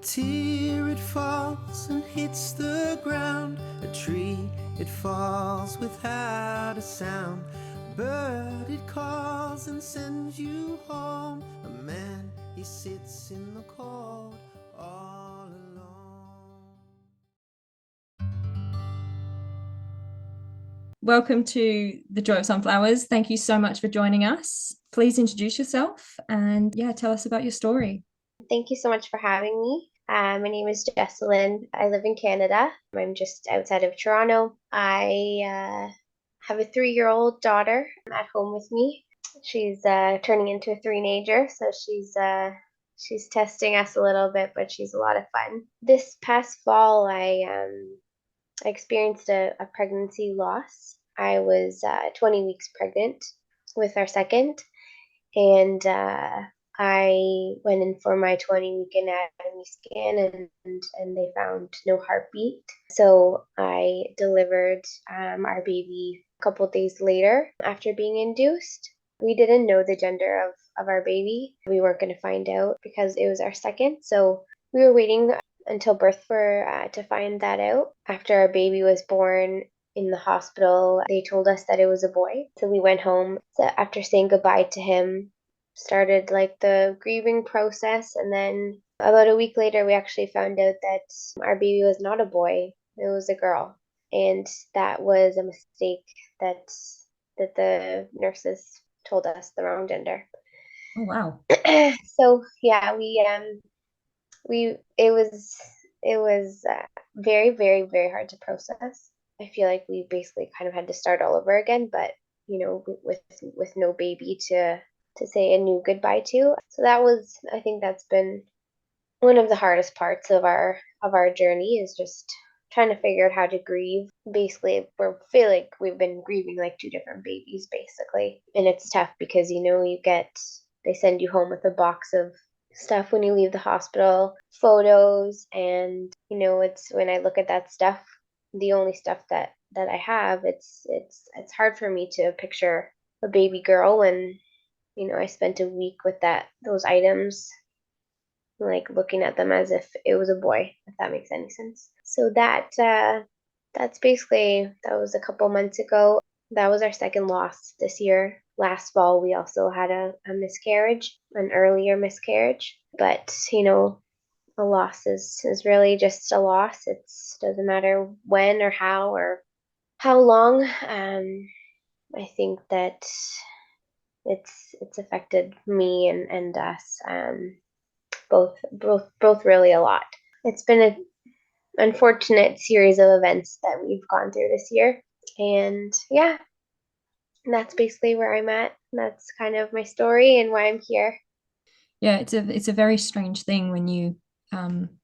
tear, it falls and hits the ground. A tree, it falls without a sound. A bird, it calls and sends you home. A man, he sits in the cold all alone. Welcome to the Joy of Sunflowers. Thank you so much for joining us. Please introduce yourself and tell us about your story. Thank you so much for having me. My name is Jessalyn. I live in Canada. I'm just outside of Toronto. I have a 3-year-old daughter at home with me. She's turning into a teenager, so she's testing us a little bit, but she's a lot of fun. This past fall, I experienced a pregnancy loss. I was 20 weeks pregnant with our second, and I went in for my 20-week anatomy scan, and they found no heartbeat. So I delivered our baby a couple days later after being induced. We didn't know the gender of our baby. We weren't going to find out because it was our second. So we were waiting until birth to find that out. After our baby was born in the hospital, they told us that it was a boy. So we went home. So after saying goodbye to him, started like the grieving process, and then about a week later we actually found out that our baby was not a boy, it was a girl. And that was a mistake, that the nurses told us the wrong gender. Oh wow. So yeah, it was very, very, very hard to process. I feel like we basically kind of had to start all over again, but with no baby to say a new goodbye to. So I think that's been one of the hardest parts of our journey, is just trying to figure out how to grieve. Basically, feel like we've been grieving like two different babies, basically. And it's tough because, they send you home with a box of stuff when you leave the hospital, photos, and, it's when I look at that stuff, the only stuff that I have, it's hard for me to picture a baby girl when, I spent a week with those items, like looking at them as if it was a boy, if that makes any sense. So that's basically, that was a couple months ago. That was our second loss this year. Last fall, we also had a miscarriage, an earlier miscarriage. But, a loss is really just a loss. It doesn't matter when or how long. I think that it's affected me and us, both really a lot. It's been an unfortunate series of events that we've gone through this year, and yeah, that's basically where I'm at. That's kind of my story and why I'm here. Yeah, it's a very strange thing when you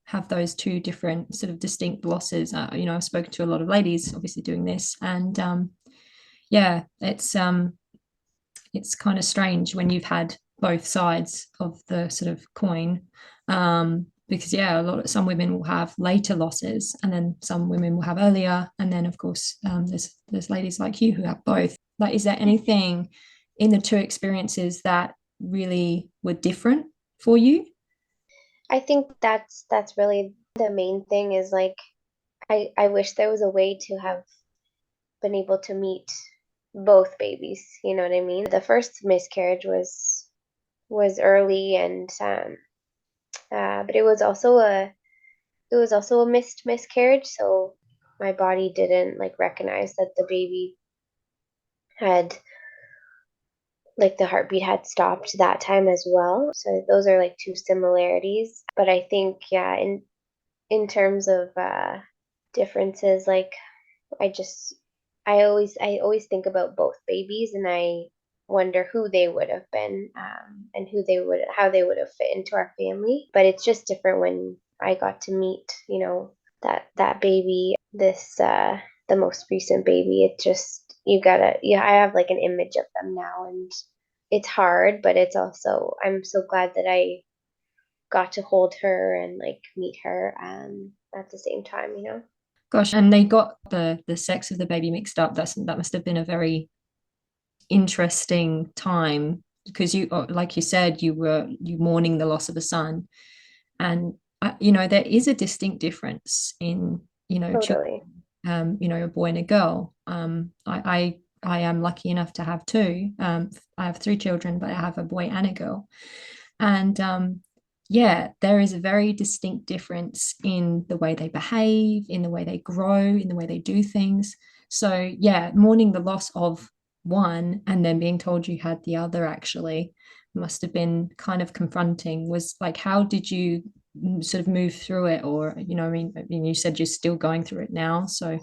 have those two different sort of distinct losses. I've spoken to a lot of ladies obviously doing this, and yeah, it's kind of strange when you've had both sides of the sort of coin, because some women will have later losses, and then some women will have earlier, and then of course there's ladies like you who have both. Like, is there anything in the two experiences that really were different for you? I think that's really the main thing, is like, I wish there was a way to have been able to meet both babies, you know what I mean? The first miscarriage was early, and but it was also a missed miscarriage, so my body didn't like recognize that the baby had, like, the heartbeat had stopped that time as well. So those are like two similarities. But I think, yeah, in terms of differences, like, I just I always think about both babies, and I wonder who they would have been, and how they would have fit into our family. But it's just different when I got to meet, that baby, the most recent baby. It just, I have like an image of them now, and it's hard, but it's also, I'm so glad that I got to hold her and like meet her at the same time. Gosh, and they got the sex of the baby mixed up. That must have been a very interesting time, because you, like you said, you mourning the loss of a son, and there is a distinct difference in, children, Totally. a boy and a girl. I am lucky enough to have two. I have three children, but I have a boy and a girl. And yeah, there is a very distinct difference in the way they behave, in the way they grow, in the way they do things. So yeah, mourning the loss of one and then being told you had the other actually must have been kind of confronting. Was like, how did you sort of move through it? Or, I mean, you said you're still going through it now. So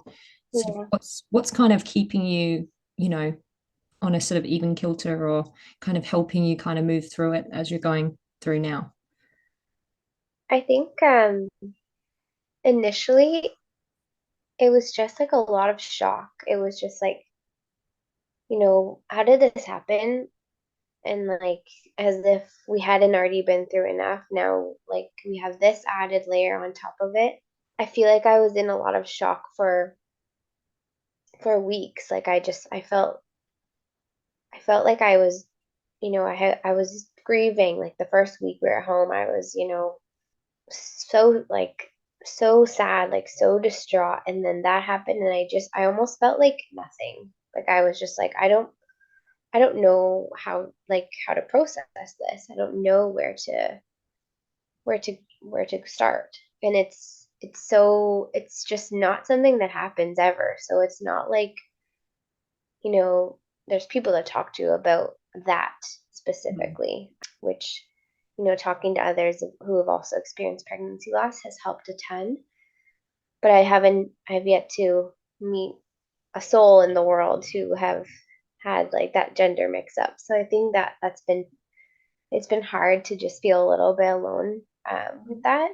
sort of Yeah. what's kind of keeping you, on a sort of even kilter, or kind of helping you kind of move through it as you're going through now? I think initially it was just like a lot of shock. It was just like, how did this happen? And like as if we hadn't already been through enough. Now like we have this added layer on top of it. I feel like I was in a lot of shock for weeks. Like I felt like I was, I was grieving. Like the first week we were home, I was, so like so sad, like so distraught. And then that happened and I almost felt like nothing. Like I was just like, I don't know how to process this. I don't know where to start. And it's just not something that happens ever. So it's not like, there's people to talk to about that specifically, which, talking to others who have also experienced pregnancy loss has helped a ton. But I've yet to meet a soul in the world who have had like that gender mix up. So I think it's been hard to just feel a little bit alone with that.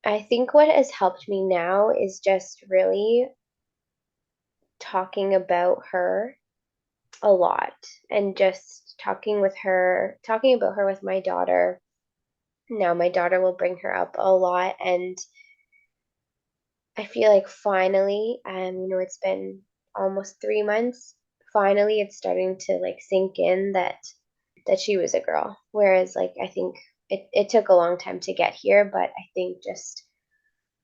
I think what has helped me now is just really talking about her a lot and just talking about her with my daughter. Now my daughter will bring her up a lot, and I feel like finally, it's been almost 3 months. Finally, it's starting to like sink in that she was a girl. Whereas, like, I think it took a long time to get here, but I think just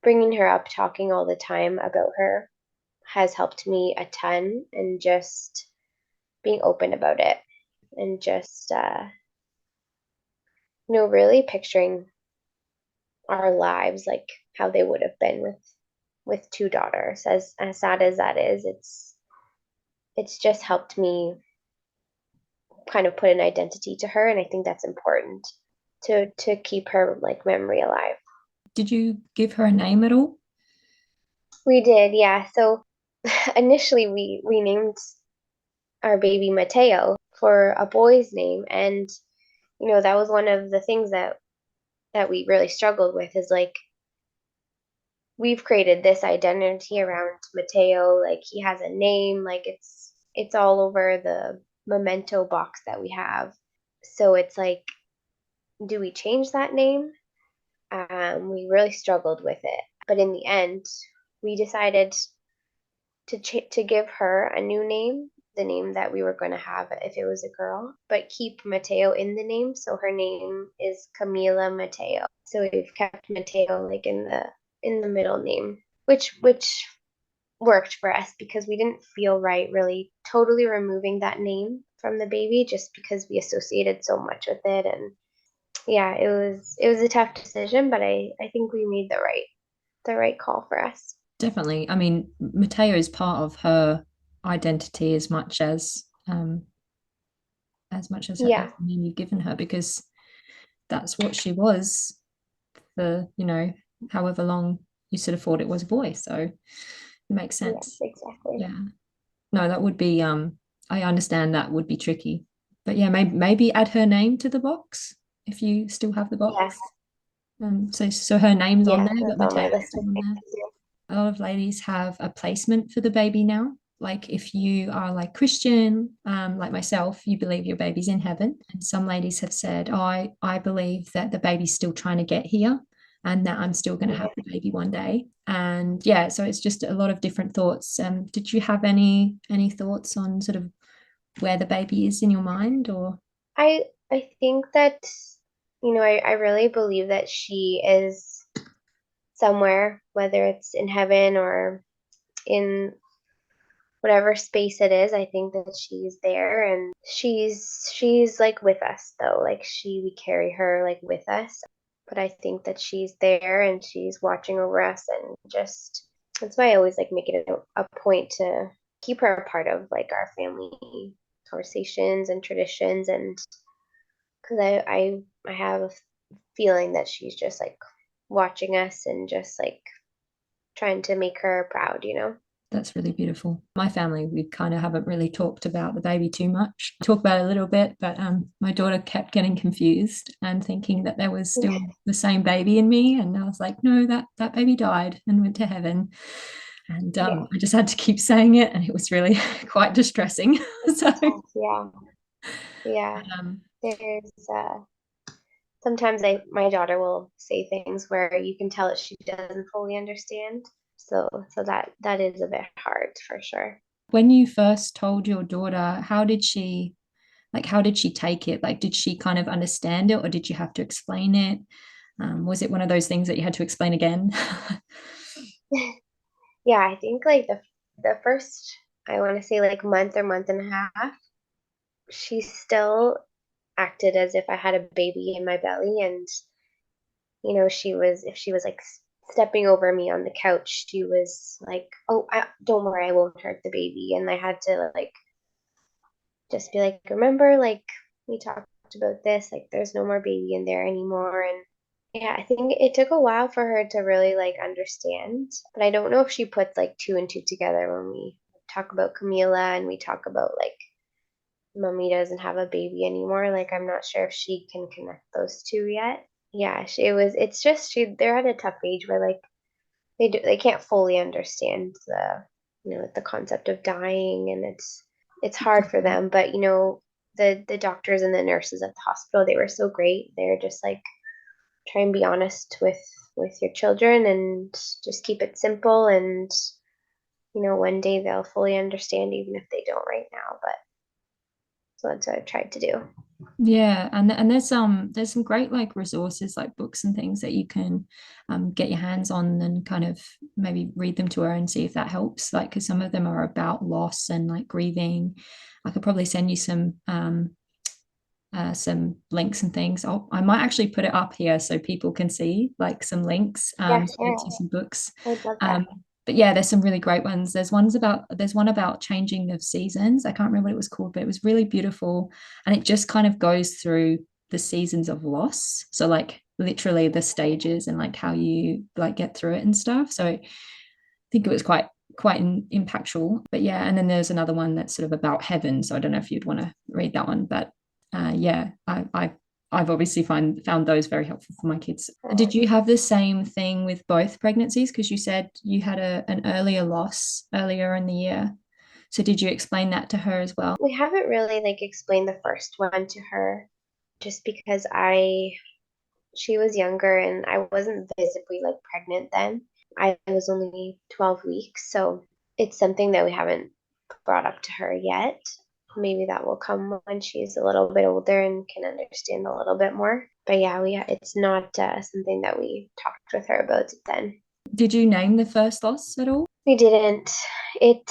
bringing her up, talking all the time about her has helped me a ton, and just being open about it, and just, really picturing our lives like how they would have been with two daughters. As sad as that is, it's just helped me kind of put an identity to her, and I think that's important to keep her like memory alive. Did you give her a name at all? We did, yeah. So initially we named our baby Mateo for a boy's name, and that was one of the things that we really struggled with, is like we've created this identity around Mateo. Like he has a name, like it's all over the memento box that we have. So it's like, do we change that name? We really struggled with it, but in the end, we decided to give her a new name, the name that we were going to have if it was a girl, but keep Mateo in the name. So her name is Camila Mateo. So we've kept Mateo like in the middle name, which worked for us because we didn't feel right really totally removing that name from the baby, just because we associated so much with it. And yeah, it was a tough decision, but I think we made the right call for us. Definitely. I mean, Mateo is part of her identity as much as as Yeah, the name you've given her, because that's what she was for, however long you sort of thought it was a boy. So it makes yes, sense. exactly. Yeah. No, that would be I understand that would be tricky. But yeah, maybe add her name to the box if you still have the Yes, box. So her name's on yes, there, but that's on my Mateo's list still of on things there. to do. A lot of ladies have a placement for the baby now. Like if you are like Christian, like myself, you believe your baby's in heaven. And some ladies have said, oh, I believe that the baby's still trying to get here and that I'm still going to have the baby one day. And yeah, so it's just a lot of different thoughts. Did you have any thoughts on sort of where the baby is in your mind, or? I think that, I really believe that she is somewhere, whether it's in heaven or in whatever space it is. I think that she's there, and she's like with us though. Like we carry her like with us. But I think that she's there and she's watching over us, and just that's why I always like make it a point to keep her a part of like our family conversations and traditions, and because I have a feeling that she's just like watching us and just like trying to make her proud. That's really beautiful. My family, we kind of haven't really talked about the baby too much. Talk about it a little bit, but my daughter kept getting confused and thinking that there was still the same baby in me, and I was like, no, that baby died and went to heaven. And Yeah. I just had to keep saying it, and it was really quite distressing. So Yeah. um, There's sometimes my daughter will say things where you can tell that she doesn't fully understand. So that is a bit hard for sure. when you first told your daughter, how did she take it? Like, did she kind of understand it, or did you have to explain it? Was it one of those things that you had to explain again? Yeah, I think like the first, I want to say like month or month and a half, she still acted as if I had a baby in my belly, and if she was like stepping over me on the couch, she was like, "Oh, don't worry, I won't hurt the baby." And I had to like just be like, "Remember, like we talked about this, like there's no more baby in there anymore." And yeah, I think it took a while for her to really like understand, but I don't know if she puts like two and two together when we talk about Camila and we talk about like mommy doesn't have a baby anymore. Like I'm not sure if she can connect those two yet. Yeah, it's just they're at a tough age where like they can't fully understand the concept of dying, and it's hard for them. But the doctors and the nurses at the hospital, they were so great. They're just like, try and be honest with your children and just keep it simple, and one day they'll fully understand even if they don't right now. But so that's what I've tried to do. Yeah, and there's some great like resources like books and things that you can get your hands on and kind of maybe read them to her and see if that helps. Like, because some of them are about loss and like grieving. I could probably send you some links and things. I might actually put it up here so people can see like some links Yeah, to some books. I'd love that. Um, but yeah, there's some really great ones. There's one about changing of seasons. I can't remember what it was called, but it was really beautiful, and it just kind of goes through the seasons of loss. So like literally the stages and like how you like get through it and stuff. So I think it was quite impactful. But yeah, and then there's another one that's sort of about heaven. So I don't know if you'd want to read that one, but yeah, I've obviously found those very helpful for my kids. Did you have the same thing with both pregnancies? Because you said you had an earlier loss earlier in the year. So did you explain that to her as well? We haven't really like explained the first one to her, just because she was younger and I wasn't visibly like pregnant then. I was only 12 weeks, so it's something that we haven't brought up to her yet. Maybe that will come when she's a little bit older and can understand a little bit more. But yeah, it's not something that we talked with her about then. Did you name the first loss at all? We didn't. It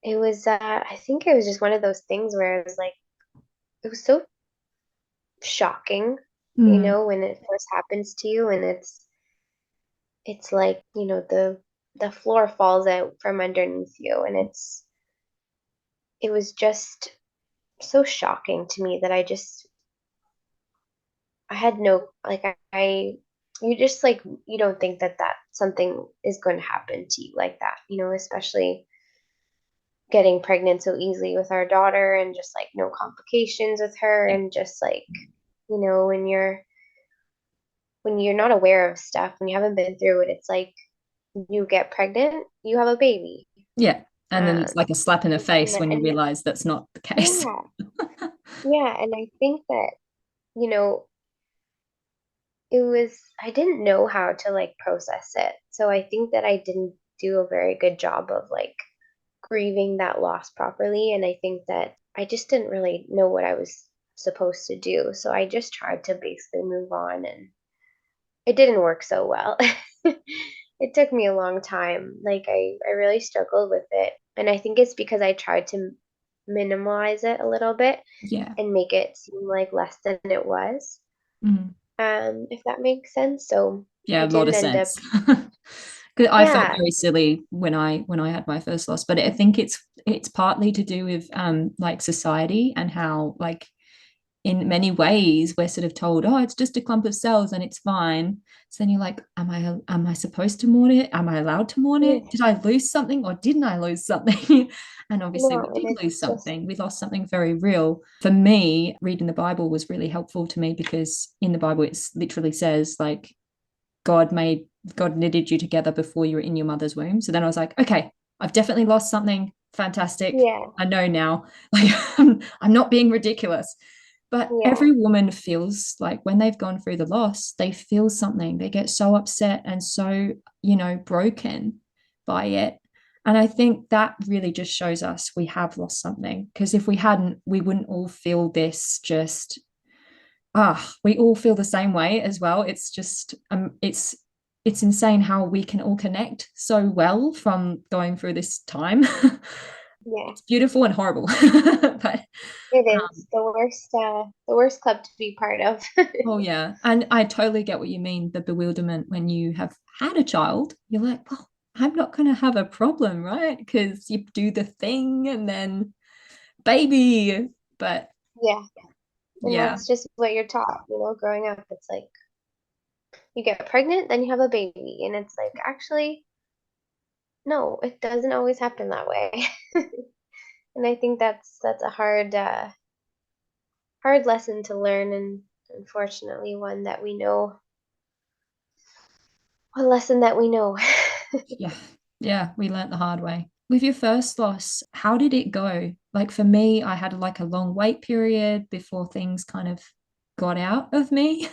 it was I think it was just one of those things where it was like it was so shocking, Mm. when it first happens to you, and it's like, the floor falls out from underneath you, and it was just so shocking to me that I had no like you just like you don't think that something is going to happen to you like that, especially getting pregnant so easily with our daughter and just like no complications with her, and just like when you're not aware of stuff, when you haven't been through it, it's like you get pregnant, you have a baby. Yeah. And then Um, it's like a slap in the face when you and realize that's not the case. yeah, yeah, and I think that you know I didn't know how to like process it, so I think that I didn't do a very good job of like grieving that loss properly, and I think that I just didn't really know what I was supposed to do. So I just tried to basically move on, and it didn't work so well. It took me a long time. Like I really struggled with it. And I think it's because I tried to minimize it a little bit Yeah. and make it seem like less than it was. Mm. If that makes sense. So Yeah, I a lot of didn't end up, sense. 'Cause I felt yeah, very silly when I had my first loss, but I think it's partly to do with like society and how like in many ways we're sort of told, oh, it's just a clump of cells and it's fine. So then you're like, am I supposed to mourn it? Am I allowed to mourn it? yeah, Did I lose something or didn't I lose something? And obviously we no, and did lose it's just, something. We lost something very real. For me, reading the Bible was really helpful to me because in the Bible it literally says like God knitted you together before you were in your mother's womb. So then I was like, okay, I've definitely lost something. Fantastic. yeah, I know now. Like I'm not being ridiculous. But yeah, every woman feels like when they've gone through the loss, they feel something. They get so upset and so, broken by it. And I think that really just shows us we have lost something. Because if we hadn't, we wouldn't all feel this just we all feel the same way as well. It's just it's insane how we can all connect so well from going through this time. yeah. It's beautiful and horrible. But It is the worst club to be part of. oh yeah, and I totally get what you mean, the bewilderment when you have had a child. You're like, well, I'm not going to have a problem, right? Because you do the thing and then baby. But Yeah, and yeah, that's just what you're taught, growing up. It's like you get pregnant, then you have a baby, and it's like actually no, it doesn't always happen that way. And I think that's a hard lesson to learn, and unfortunately one that we know, a lesson that we know. yeah, yeah, we learnt the hard way. With your first loss, how did it go? Like for me, I had like a long wait period before things kind of got out of me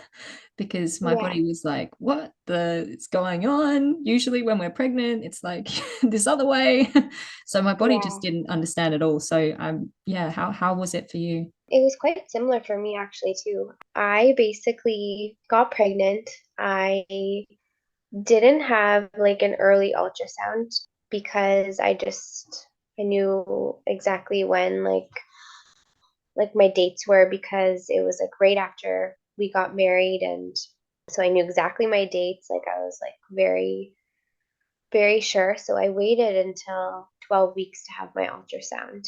because my Yeah, body was like, what the is going on? Usually when we're pregnant, it's like this other way. So my body just yeah. didn't understand at all. So yeah, how was it for you? It was quite similar for me actually too. I basically got pregnant. I didn't have like an early ultrasound because I knew exactly when like my dates were, because it was like right after we got married, and so I knew exactly my dates. Like I was like very very sure. So I waited until 12 weeks to have my ultrasound.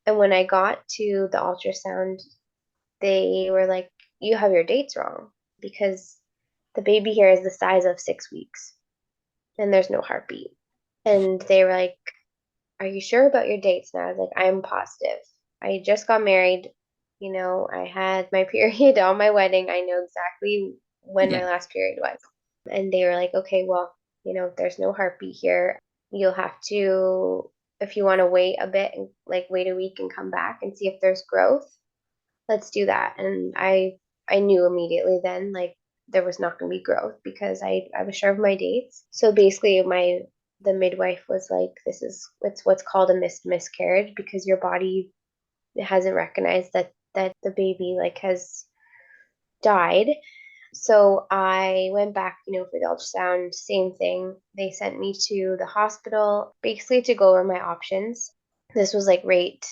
And when I got to the ultrasound, they were like, you have your dates wrong because the baby here is the size of 6 weeks and there's no heartbeat. And they were like, are you sure about your dates? And I was like, I'm positive. I just got married. I had my period on my wedding. I know exactly when my Yeah, last period was. And they were like, okay, well, there's no heartbeat here. You'll have to, if you want to wait a bit and like wait a week and come back and see if there's growth, let's do that. And I knew immediately then like there was not going to be growth because I was sure of my dates. So basically the midwife was like, this is what's called a miscarriage because your body hasn't recognized that the baby like has died. So I went back, for the ultrasound, same thing. They sent me to the hospital basically to go over my options. This was like right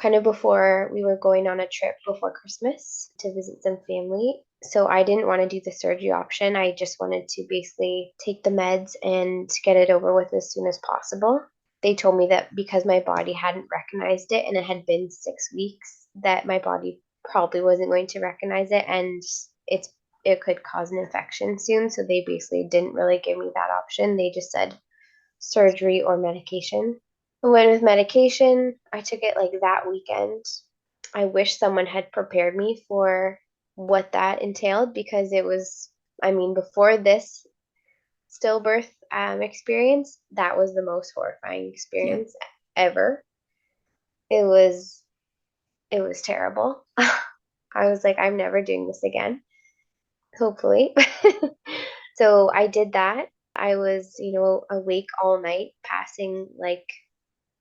kind of before we were going on a trip before Christmas to visit some family. So I didn't want to do the surgery option. I just wanted to basically take the meds and get it over with as soon as possible. They told me that because my body hadn't recognized it and it had been 6 weeks, that my body probably wasn't going to recognize it, and it could cause an infection soon. So they basically didn't really give me that option. They just said surgery or medication. I went with medication. I took it like that weekend. I wish someone had prepared me for what that entailed because it was, I mean, before this stillbirth experience, that was the most horrifying yeah. experience ever. It was it was terrible. I was like, I'm never doing this again, hopefully. So I did that. I was, awake all night, passing like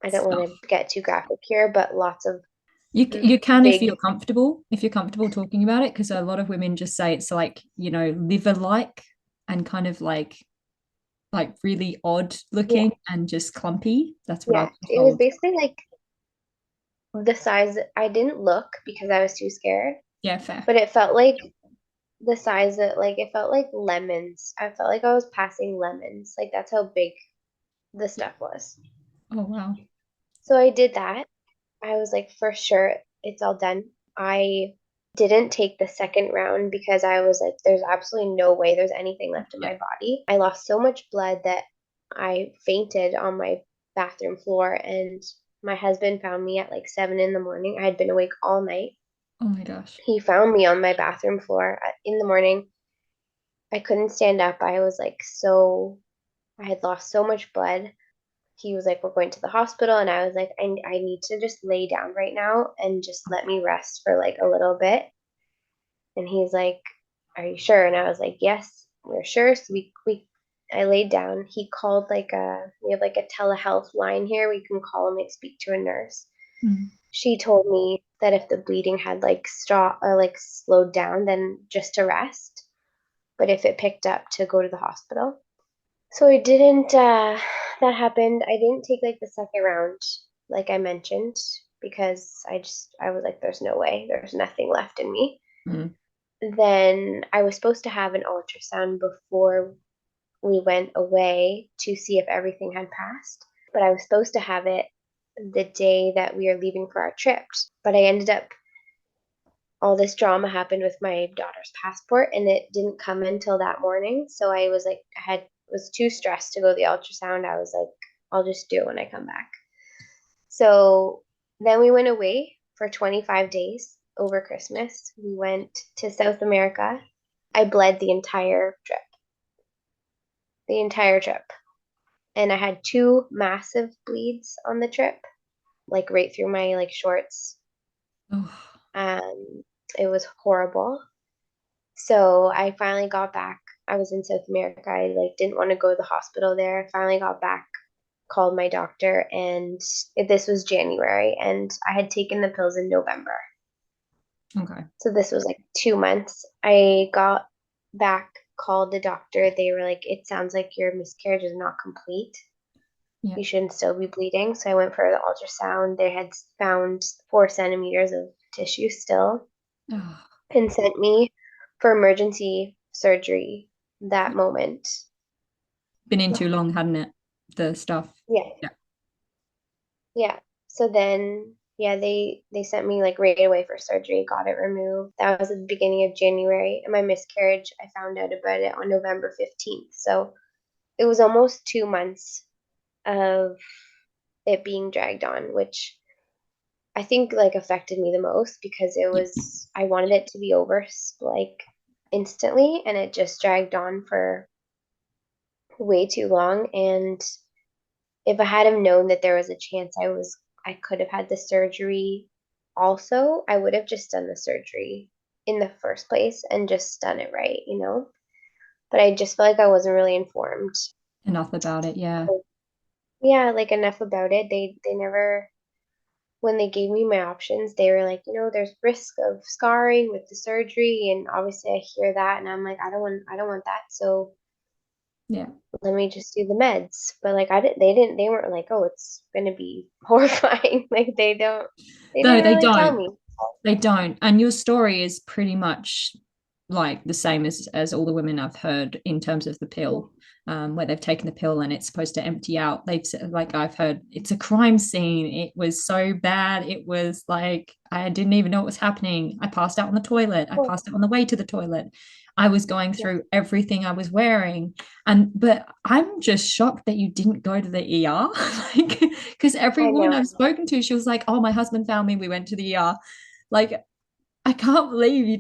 I don't want Stuff. to get too graphic here, but lots of You can big. if you're comfortable talking about it, because a lot of women just say it's like, liver like, and kind of like really odd Yeah, looking and just clumpy. That's what I've yeah. been It was told. basically like the size. I didn't look because I was too scared, Yeah, fair. but it felt like the size that like it felt like lemons. I felt like I was passing lemons. Like that's how big the stuff was. Oh wow. So I did that. I was like, for sure, it's all done. I didn't take the second round because I was like, there's absolutely no way there's anything left in Yeah. my body. I lost so much blood that I fainted on my bathroom floor, and my husband found me at like 7 in the morning. I had been awake all night. Oh my gosh. He found me on my bathroom floor in the morning. I couldn't stand up. I was like, I had lost so much blood. He was like, we're going to the hospital. And I was like, I need to just lay down right now and just let me rest for like a little bit. And he's like, are you sure? And I was like, yes, we're sure. So I laid down. He called we have like a telehealth line here. We can call and like speak to a nurse. Mm. She told me that if the bleeding had like stopped or like slowed down, then just to rest. But if it picked up, to go to the hospital. So I didn't, that happened. I didn't take like the second round, like I mentioned, because I was like, there's no way, there's nothing left in me. Mm. Then I was supposed to have an ultrasound before we went away to see if everything had passed, but I was supposed to have it the day that we are leaving for our trip. But I ended up, all this drama happened with my daughter's passport, and it didn't come until that morning. So I was like, was too stressed to go to the ultrasound. I was like, I'll just do it when I come back. So then we went away for 25 days over Christmas. We went to South America. I bled the entire trip. And I had two massive bleeds on the trip, like right through my like shorts. Oh. It was horrible. So I finally got back. I was in South America. I like didn't want to go to the hospital there. Finally got back, called my doctor, and this was January, and I had taken the pills in November. Okay. So this was like 2 months. I got back, called the doctor. They were like, it sounds like your miscarriage is not complete. Yeah. You shouldn't still be bleeding. So I went for the ultrasound. They had found 4 centimeters of tissue still Oh. and sent me for emergency surgery that moment. Been in too long, hadn't it? The stuff. Yeah. Yeah. Yeah. So then, yeah, they sent me like right away for surgery, got it removed. That was at the beginning of January. And my miscarriage, I found out about it on November 15th. So it was almost 2 months of it being dragged on, which I think like affected me the most because Yeah. I wanted it to be over like instantly, and it just dragged on for way too long. And if I had have known that there was a chance I could have had the surgery also, I would have just done the surgery in the first place and just done it right, you know? But I just feel like I wasn't really informed. Enough about it. Yeah. Yeah, like enough about it. They never, when they gave me my options, they were like, there's risk of scarring with the surgery, and obviously I hear that, and I'm like, I don't want that. So Yeah. let me just do the meds. But like they weren't like, oh, it's gonna be horrifying. Like they No, didn't they really tell don't. me. They don't. And your story is pretty much like the same as all the women I've heard in terms of the pill, where they've taken the pill and it's supposed to empty out. They've said, like I've heard, it's a crime scene. It was so bad. It was like I didn't even know what was happening. I passed out on the toilet. I Well, passed out on the way to the toilet. I was going yeah, through everything I was wearing. But I'm just shocked that you didn't go to the ER. Like, because every I woman know. I've spoken to, she was like, oh, my husband found me. We went to the ER. Like, I can't believe you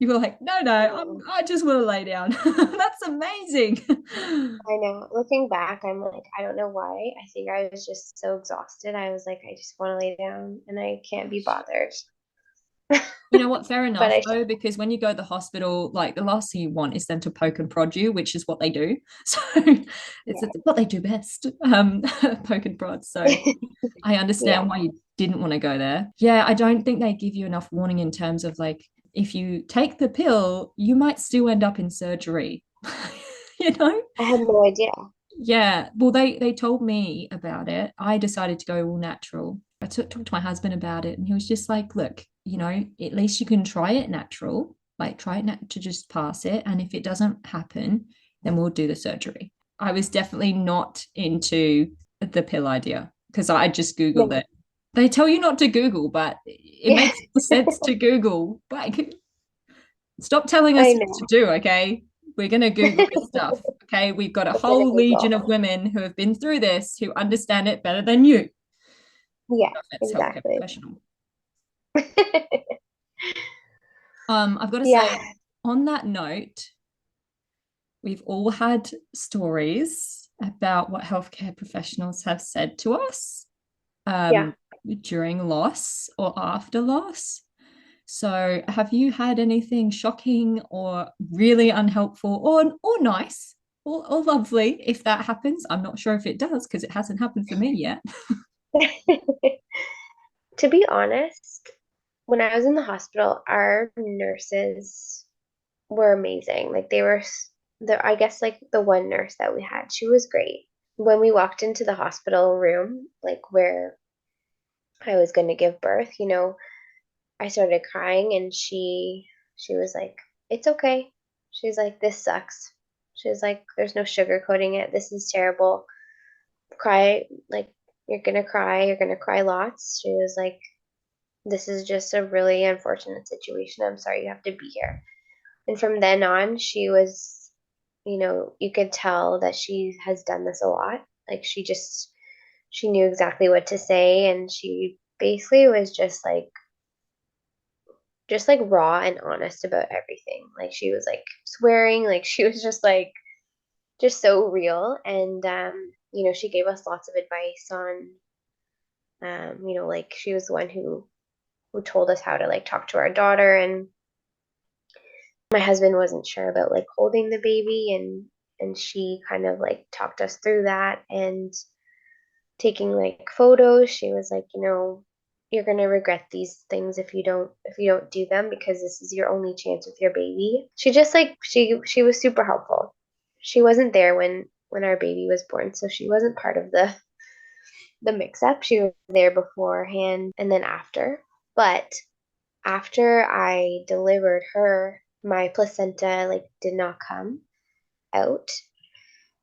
were like, no, I I just want to lay down. That's amazing. I know. Looking back, I'm like, I don't know why. I think I was just so exhausted. I was like, I just want to lay down and I can't be bothered. You know what? Fair But enough, though, because when you go to the hospital, like the last thing you want is them to poke and prod you, which is what they do. So it's yeah. what they do best, poke and prod. So I Yeah. understand why you didn't want to go there. Yeah, I don't think they give you enough warning in terms of like, if you take the pill, you might still end up in surgery. You know? I had no idea. Yeah. Well, they told me about it. I decided to go all natural. I talked to my husband about it, and he was just like, look, you know, at least you can try it natural, like try it to just pass it. And if it doesn't happen, then we'll do the surgery. I was definitely not into the pill idea because I just Googled No. it. They tell you not to Google, but it Yeah, makes sense to Google. Like, stop telling us I what to know. do, okay? We're going to Google this stuff, okay? We've got a I'm gonna whole legion of Google. women who have been through this who understand it better than you. Yeah, No offense, healthcare exactly. professional. I've got to Yeah, say, on that note, we've all had stories about what healthcare professionals have said to us yeah, um, during loss or after loss. So, have you had anything shocking or really unhelpful or nice or lovely if that happens? I'm not sure if it does because it hasn't happened for me yet. to be honest, when I was in the hospital, our nurses were amazing. Like they were the I guess like the one nurse that we had, she was great. When we walked into the hospital room, like where I was going to give birth, I started crying and she was like, "It's okay." She's like, "This sucks." She's like, "There's no sugarcoating it. This is terrible. Cry like you're gonna cry lots." She was like, "This is just a really unfortunate situation. I'm sorry you have to be here." And from then on, she was, you could tell that she has done this a lot. Like she knew exactly what to say, and she basically was just like raw and honest about everything. Like she was like swearing, like she was just so real. And she gave us lots of advice on like she was the one who told us how to like talk to our daughter. And my husband wasn't sure about like holding the baby, and she kind of like talked us through that. And taking like photos, she was like, you're going to regret these things if you don't do them, because this is your only chance with your baby. She just like she was super helpful. She wasn't there when our baby was born, so she wasn't part of the mix up. She was there beforehand and then after. But after I delivered her, my placenta like did not come out.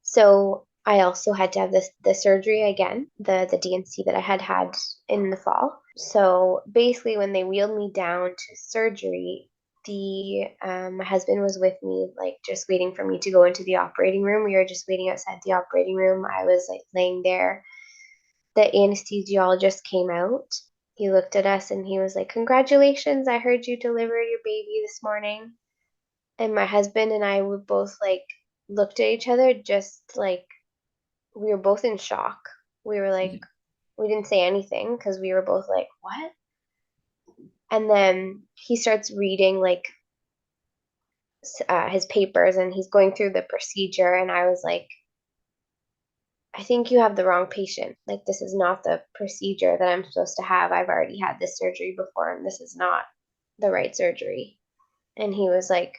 So I also had to have the surgery again, the DNC that I had in the fall. So basically, when they wheeled me down to surgery, the my husband was with me, like just waiting for me to go into the operating room. We were just waiting outside the operating room. I was like laying there. The anesthesiologist came out. He looked at us and he was like, "Congratulations! I heard you deliver your baby this morning." And my husband and I would both like looked at each other, just like we were both in shock. We were like, we didn't say anything because we were both like, what? And then he starts reading like his papers, and he's going through the procedure. And I was like, I think you have the wrong patient. Like, this is not the procedure that I'm supposed to have. I've already had this surgery before, and this is not the right surgery. And he was like,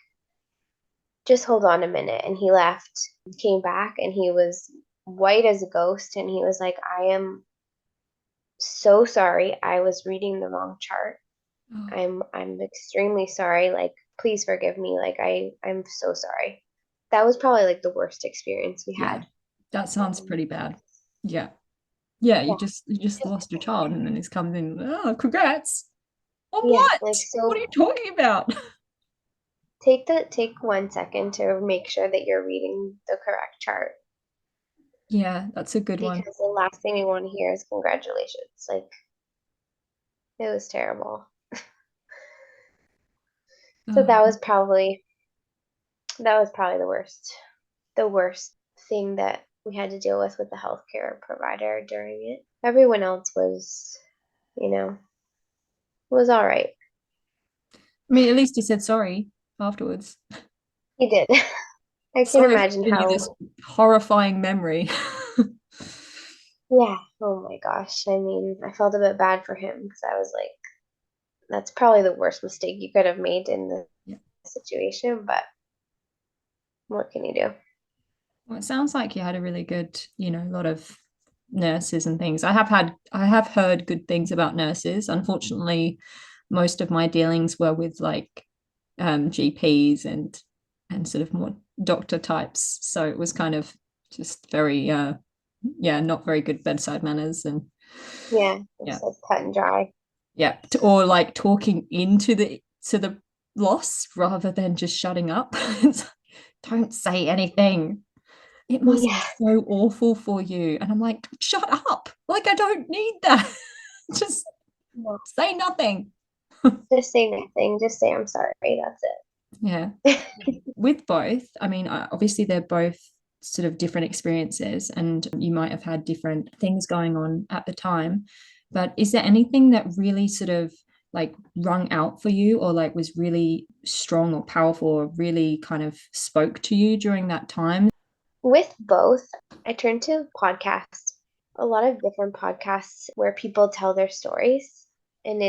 just hold on a minute. And he left, came back, and he was white as a ghost. And he was like, I am so sorry. I was reading the wrong chart. Oh, I'm extremely sorry. Like, please forgive me. Like, I'm so sorry. That was probably like the worst experience we yeah, had. that sounds pretty bad. Yeah. Yeah, you Yeah. just lost your child and then he's coming in, oh, congrats. On Yeah. what? Like, What are so you talking about? take 1 second to make sure that you're reading the correct chart, Yeah, that's a good one. because the last thing you want to hear is congratulations. Like, it was terrible. So Oh, that was probably the worst thing that we had to deal with the healthcare provider during it. Everyone else you know, was all right. I mean, at least he said sorry afterwards. He did. I can't Sorry for imagine giving you this how, horrifying memory. yeah, Oh my gosh. I mean, I felt a bit bad for him because I was like, that's probably the worst mistake you could have made in the Yeah. situation, but what can you do? Well, it sounds like you had a really good, lot of nurses and things. I have heard good things about nurses. Unfortunately, most of my dealings were with like GPs and sort of more doctor types. So it was kind of just very not very good bedside manners and Yeah, yeah. it's like cut and dry. Yeah. Or like talking into the loss rather than just shutting up. Don't say anything. It must be Yeah, so awful for you. And I'm like, shut up. Like, I don't need that. Just no, say nothing. just say nothing. Just say I'm sorry. That's Yeah. it. With both, I mean, obviously they're both sort of different experiences and you might have had different things going on at the time. But is there anything that really sort of like rung out for you or like was really strong or powerful or really kind of spoke to you during that time? With both, I turned to podcasts, a lot of different podcasts where people tell their stories. And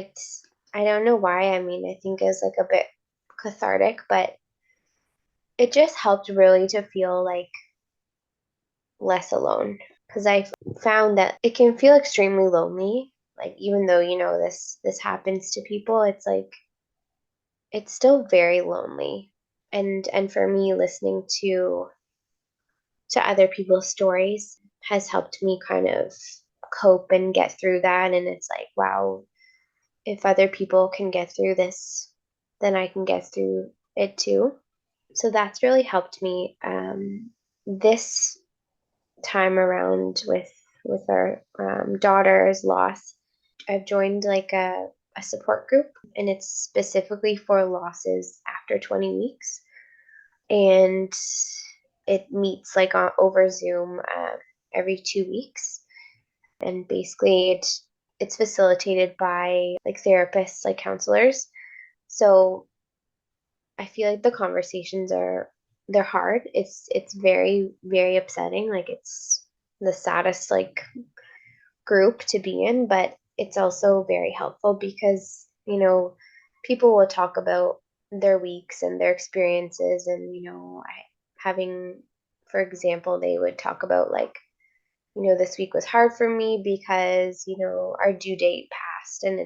I don't know why. I mean, I think it's like a bit cathartic, but it just helped really to feel like less alone. Because I found that it can feel extremely lonely. Like, even though, this happens to people, it's like, it's still very lonely. And for me, listening to other people's stories has helped me kind of cope and get through that. And it's like, wow, if other people can get through this, then I can get through it too. So that's really helped me this time around with our daughter's loss. I've joined like a support group, and it's specifically for losses after 20 weeks. And it meets like over Zoom every 2 weeks, and basically it's facilitated by like therapists, like counselors. So I feel like the conversations they're hard. It's very very upsetting. Like it's the saddest like group to be in, but it's also very helpful because people will talk about their weeks and their experiences, and having, for example, they would talk about like, this week was hard for me because, our due date passed, and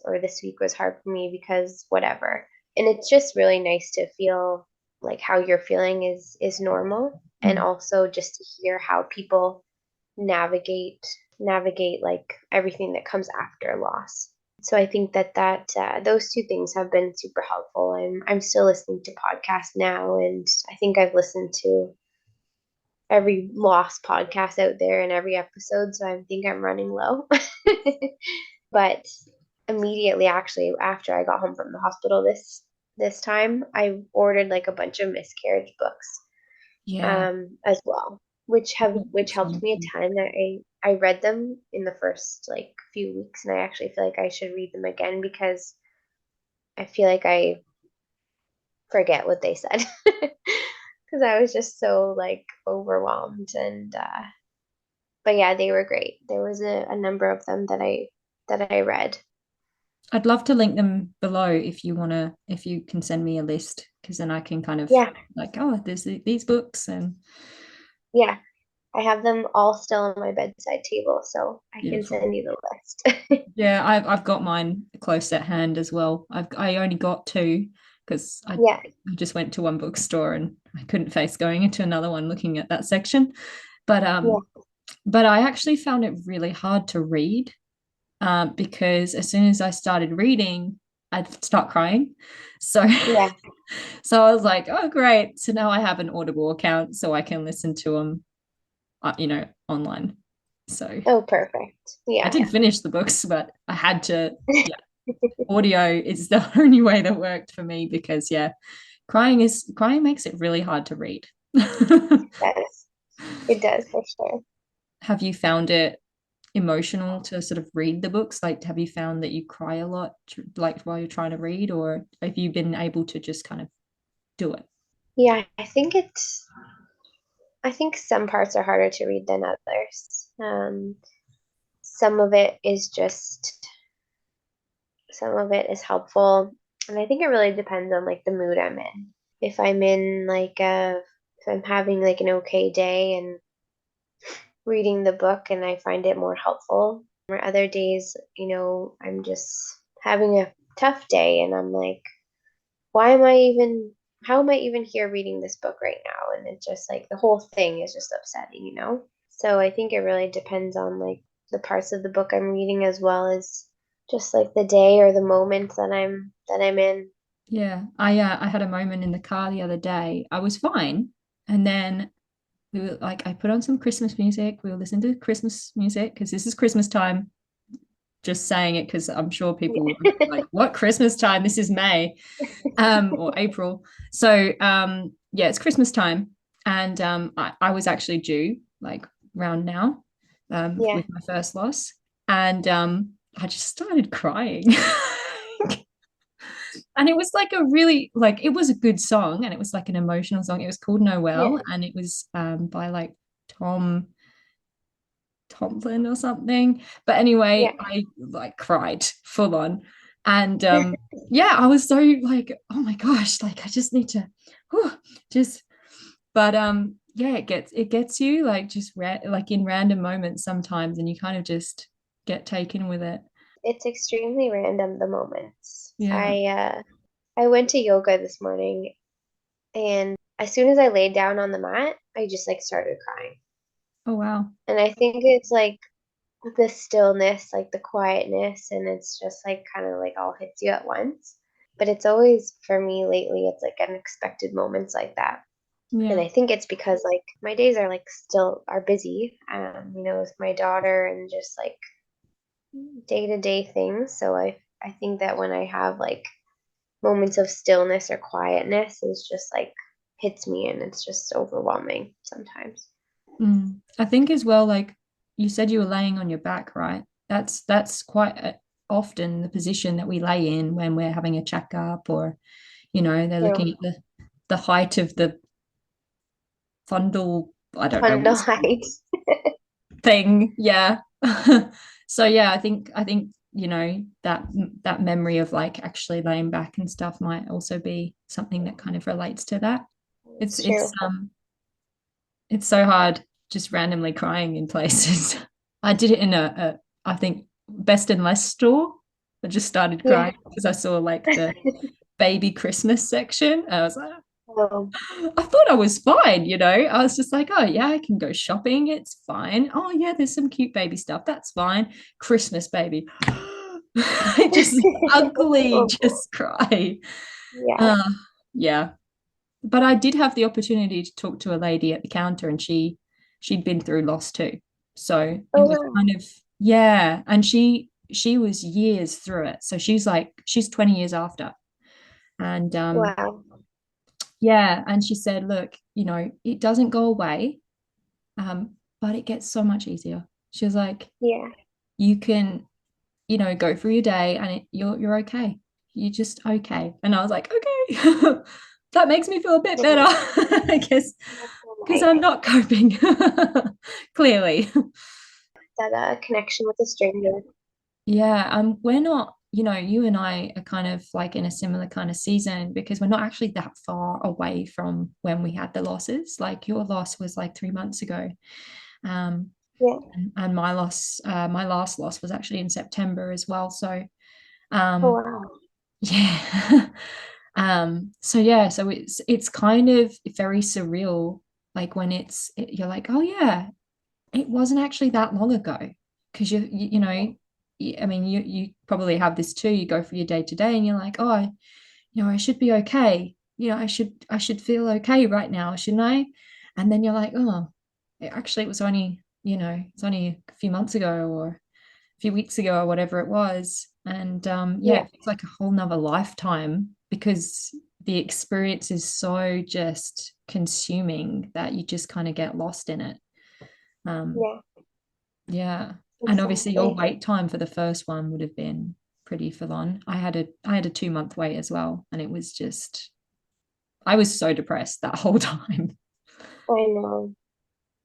or this week was hard for me because whatever. And it's just really nice to feel like how you're feeling is normal, and Mm. also just to hear how people navigate navigate like everything that comes after loss. So I think that those two things have been super helpful. I'm still listening to podcasts now, and I think I've listened to every lost podcast out there in every episode, so I think I'm running low. But immediately, actually, after I got home from the hospital this time, I ordered like a bunch of miscarriage books Yeah. as well, which helped me a ton. I read them in the first like few weeks, and I actually feel like I should read them again because I feel like I forget what they said because I was just so like overwhelmed. And but yeah, they were great. There was a number of them that I read. I'd love to link them below if you can send me a list, because then I can kind of Yeah, like, oh, there's these books and yeah. I have them all still on my bedside table, so I can beautiful. send you the list. Yeah, I've got mine close at hand as well. I only got two because Yeah, I just went to one bookstore and I couldn't face going into another one looking at that section. But yeah, but I actually found it really hard to read because as soon as I started reading, I'd start crying. So yeah. so I was like, oh great. So now I have an Audible account so I can listen to them, online. So Oh, perfect. I Yeah. did finish the books, but I had to, yeah, audio is the only way that worked for me because yeah, crying makes it really hard to read. Yes, it does for sure. Have you found it emotional to sort of read the books? Like, have you found that you cry a lot, like while you're trying to read, or have you been able to just kind of do it? Yeah, I think some parts are harder to read than others. some of it is just, some of it is helpful. And I think it really depends on like the mood I'm in. If I'm in like if I'm having like an okay day and reading the book and I find it more helpful, or other days, I'm just having a tough day and I'm like, why am I even, how am I even here reading this book right now? And it's just like the whole thing is just upsetting. So I think it really depends on like the parts of the book I'm reading as well as just like the day or the moment that I'm in. Yeah, I had a moment in the car the other day. I was fine, and then we were like, I put on some Christmas music. We were listening to Christmas music because this is Christmas time. Just saying it because I'm sure people will be like, what Christmas time? This is May, or April. So yeah, it's Christmas time, and I was actually due like round now, Yeah. with my first loss, and I just started crying. And it was like a really, like, it was a good song and it was like an emotional song. It was called Yeah. Noel, and it was by like Tom Tomlin or something. But anyway, Yeah. I like cried full on. And yeah, I was so like, oh my gosh, like I just need to whew, just, but yeah, it gets you like just like in random moments sometimes, and you kind of just get taken with it. It's extremely random, the moments. Yeah. I went to yoga this morning, and as soon as I laid down on the mat, I just like started crying. Oh wow. And I think it's like the stillness, like the quietness, and it's just like kind of like all hits you at once. But it's always, for me lately, it's like unexpected moments like that. And Yeah. I think it's because like my days are like still are busy, with my daughter and just like day-to-day things. So I think that when I have like moments of stillness or quietness, is just like hits me and it's just overwhelming sometimes. I think as well, like you said, you were laying on your back, right? That's quite often the position that we lay in when we're having a checkup, or they're True. looking at the height of the fundal, I don't know what Fundal it's called, height. thing. Yeah. So yeah, I think that memory of like actually laying back and stuff might also be something that kind of relates to that. It's It's it's true. um it's so hard just randomly crying in places. I did it in I think Best and Less store. I just started Yeah. crying because I saw like the baby Christmas section. I was like, Oh, I thought I was fine. I was just like, oh yeah, I can go shopping. It's fine. Oh yeah, there's some cute baby stuff. That's fine. Christmas baby. I just ugly, oh, just cry. yeah. Uh, yeah, but I did have the opportunity to talk to a lady at the counter, and she'd been through loss too. So it Oh, was wow. kind of, yeah, and she was years through it. So she's 20 years after. And Wow. yeah, and she said, look, it doesn't go away, but it gets so much easier. She was like, Yeah. you can, go through your day and you're okay. You're just okay. And I was like, okay. That makes me feel a bit better, I guess, That's so because nice. I'm not coping. Clearly. That connection with a stranger. Yeah, we're not, you and I are kind of like in a similar kind of season because we're not actually that far away from when we had the losses. Like your loss was like 3 months ago. Um, Yeah. and my last loss was actually in September as well. So Oh, um, wow. yeah. So yeah, so it's kind of very surreal, like when you're like, oh yeah, it wasn't actually that long ago, because I mean, you probably have this too. You go for your day to day and you're like, oh, I should be okay. I should feel okay right now, shouldn't I? And then you're like, oh, it was only, it's only a few months ago or a few weeks ago or whatever it was. And yeah, Yeah. it feels like a whole nother lifetime because the experience is so just consuming that you just kind of get lost in it. Um, Yeah. yeah. And obviously your Exactly. wait time for the first one would have been pretty full on. I had a 2 month wait as well. And it was just, I was so depressed that whole time. I know.